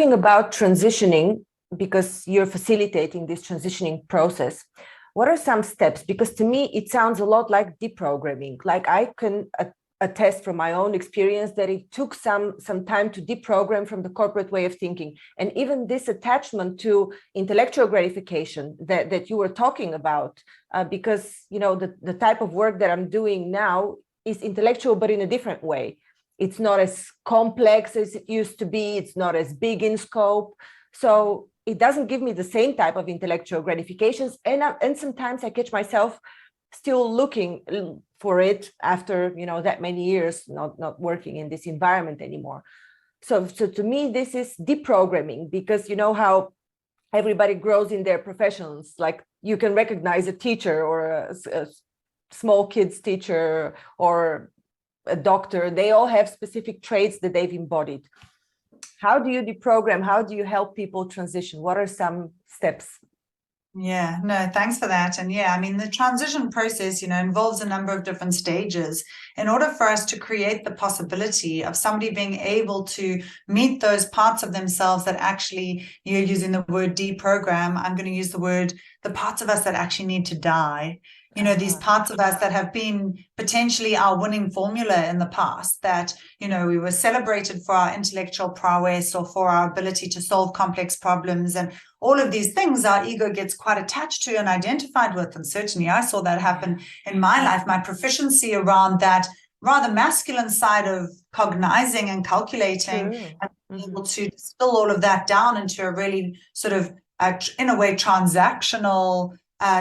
talking about transitioning, because you're facilitating this transitioning process, what are some steps? Because to me, it sounds a lot like deprogramming. Like I can attest from my own experience that it took some time to deprogram from the corporate way of thinking. And even this attachment to intellectual gratification that you were talking about, because, you know, the type of work that I'm doing now is intellectual, but in a different way. It's not as complex as it used to be. It's not as big in scope. So it doesn't give me the same type of intellectual gratifications. And sometimes I catch myself still looking for it after, you know, that many years not working in this environment anymore. So to me, this is deprogramming, because you know how everybody grows in their professions. Like you can recognize a teacher or a small kids teacher or a doctor. They all have specific traits that they've embodied. How do you deprogram? How do you help people transition? What are some steps? Yeah, no, thanks for that. And yeah, I mean, the transition process, you know, involves a number of different stages in order for us to create the possibility of somebody being able to meet those parts of themselves that actually, you're using the word deprogram. I'm going to use the parts of us that actually need to die. You know, these parts of us that have been potentially our winning formula in the past, that, you know, we were celebrated for our intellectual prowess or for our ability to solve complex problems. And all of these things our ego gets quite attached to and identified with. And certainly I saw that happen in my life, my proficiency around that rather masculine side of cognizing and calculating, and being able to distill all of that down into a really sort of, in a way, transactional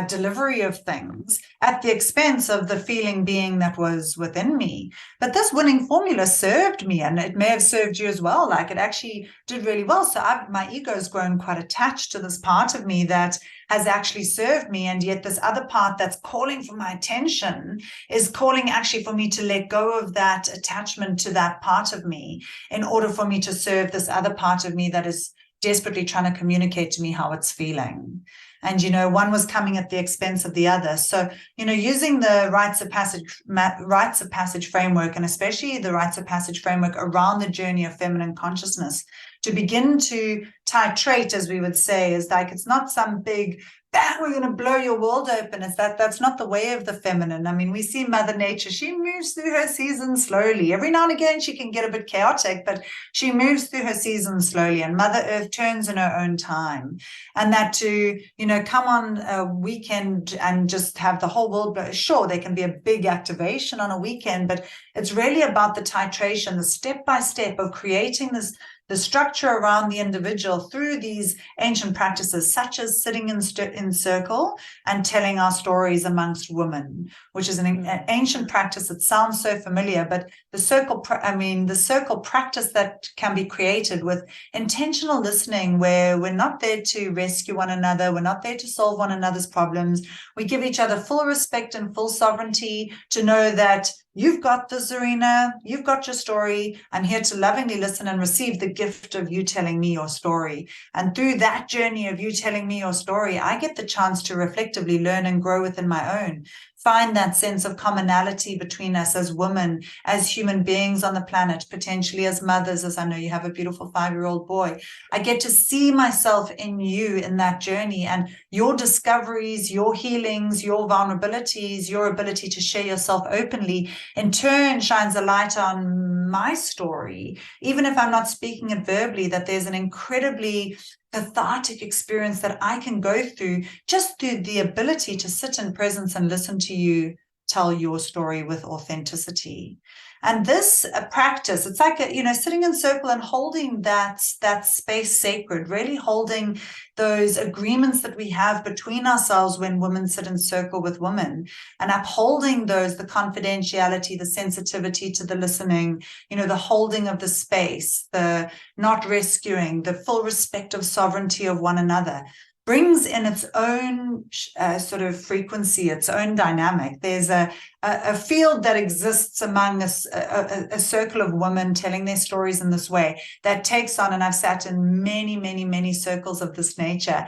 delivery of things at the expense of the feeling being that was within me. But this winning formula served me, and it may have served you as well. Like it actually did really well. So my ego has grown quite attached to this part of me that has actually served me. And yet this other part that's calling for my attention is calling actually for me to let go of that attachment to that part of me in order for me to serve this other part of me that is desperately trying to communicate to me how it's feeling. And, you know, one was coming at the expense of the other. So, you know, using the Rites of Passage framework, and especially the Rites of Passage framework around the journey of feminine consciousness, to begin to titrate, as we would say, is like, it's not some big, bang, we're going to blow your world open. It's that's not the way of the feminine. I mean, we see Mother Nature, she moves through her seasons slowly. Every now and again, she can get a bit chaotic, but she moves through her seasons slowly, and Mother Earth turns in her own time. And that to, you know, come on a weekend and just have the whole world blow. Sure, there can be a big activation on a weekend, but it's really about the titration, the step-by-step of creating the structure around the individual through these ancient practices, such as sitting in circle and telling our stories amongst women, which is an ancient practice that sounds so familiar, but the circle practice that can be created with intentional listening, where we're not there to rescue one another, we're not there to solve one another's problems. We give each other full respect and full sovereignty to know that you've got this, Zorina. You've got your story. I'm here to lovingly listen and receive the gift of you telling me your story. And through that journey of you telling me your story, I get the chance to reflectively learn and grow within my own. Find that sense of commonality between us as women, as human beings on the planet, potentially as mothers, as I know you have a beautiful 5-year-old boy. I get to see myself in you in that journey, and your discoveries, your healings, your vulnerabilities, your ability to share yourself openly, in turn shines a light on my story, even if I'm not speaking it verbally, that there's an incredibly cathartic experience that I can go through just through the ability to sit in presence and listen to you tell your story with authenticity. And this practice, it's like, sitting in circle and holding that space sacred, really holding those agreements that we have between ourselves when women sit in circle with women, and upholding those, the confidentiality, the sensitivity to the listening, the holding of the space, the not rescuing, the full respect of sovereignty of one another, brings in its own sort of frequency, its own dynamic. There's a field that exists among a circle of women telling their stories in this way that takes on, and I've sat in many, many, many circles of this nature.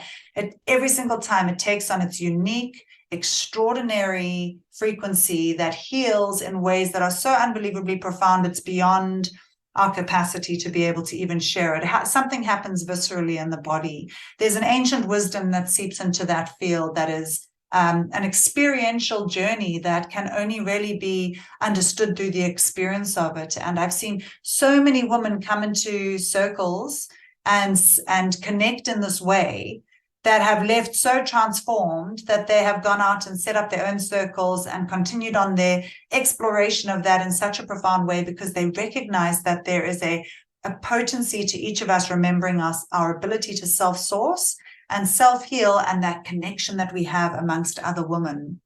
Every single time it takes on its unique, extraordinary frequency that heals in ways that are so unbelievably profound. It's beyond our capacity to be able to even share it. Something happens viscerally in the body. There's an ancient wisdom that seeps into that field that is an experiential journey that can only really be understood through the experience of it. And I've seen so many women come into circles and connect in this way that have left so transformed that they have gone out and set up their own circles and continued on their exploration of that in such a profound way, because they recognize that there is a potency to each of us, remembering our ability to self-source and self-heal, and that connection that we have amongst other women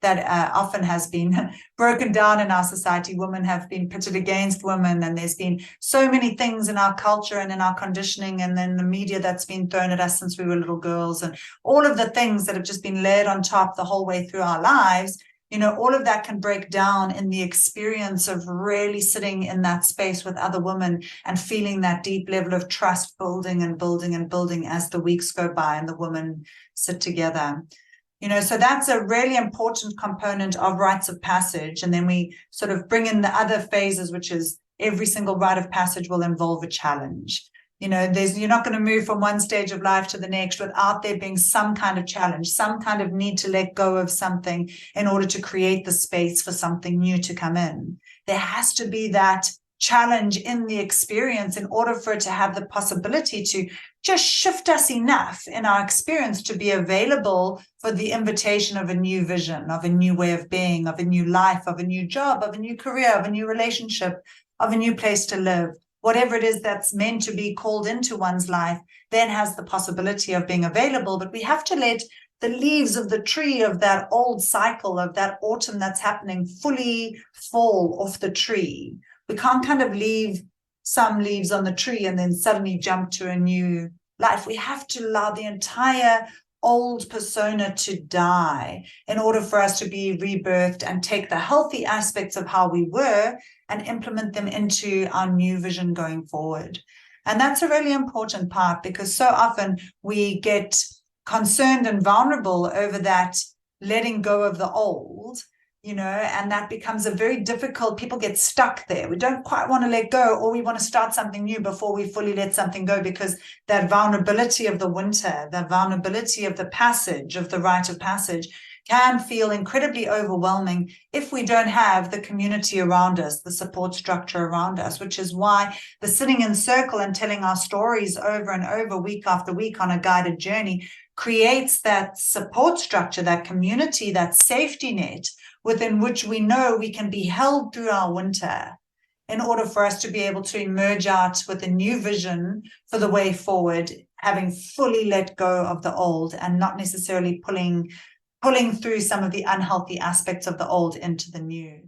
that often has been broken down in our society. Women have been pitted against women, and there's been so many things in our culture and in our conditioning and then the media that's been thrown at us since we were little girls, and all of the things that have just been layered on top the whole way through our lives. You know, all of that can break down in the experience of really sitting in that space with other women and feeling that deep level of trust building and building and building as the weeks go by and the women sit together. You know, so that's a really important component of rites of passage. And then we sort of bring in the other phases, which is every single rite of passage will involve a challenge. You know, you're not going to move from one stage of life to the next without there being some kind of challenge, some kind of need to let go of something in order to create the space for something new to come in. There has to be that challenge in the experience in order for it to have the possibility to just shift us enough in our experience to be available for the invitation of a new vision, of a new way of being, of a new life, of a new job, of a new career, of a new relationship, of a new place to live. Whatever it is that's meant to be called into one's life then has the possibility of being available. But we have to let the leaves of the tree of that old cycle of that autumn that's happening fully fall off the tree. We can't kind of leave some leaves on the tree and then suddenly jump to a new life. We have to allow the entire old persona to die in order for us to be rebirthed and take the healthy aspects of how we were and implement them into our new vision going forward. And that's a really important part, because so often we get concerned and vulnerable over that letting go of the old, you know, and that becomes a very difficult, people get stuck there. We don't quite want to let go, or we want to start something new before we fully let something go, because that vulnerability of the winter, the vulnerability of the passage, of the rite of passage, can feel incredibly overwhelming if we don't have the community around us, the support structure around us, which is why the sitting in circle and telling our stories over and over, week after week on a guided journey, creates that support structure, that community, that safety net within which we know we can be held through our winter in order for us to be able to emerge out with a new vision for the way forward, having fully let go of the old and not necessarily pulling through some of the unhealthy aspects of the old into the new.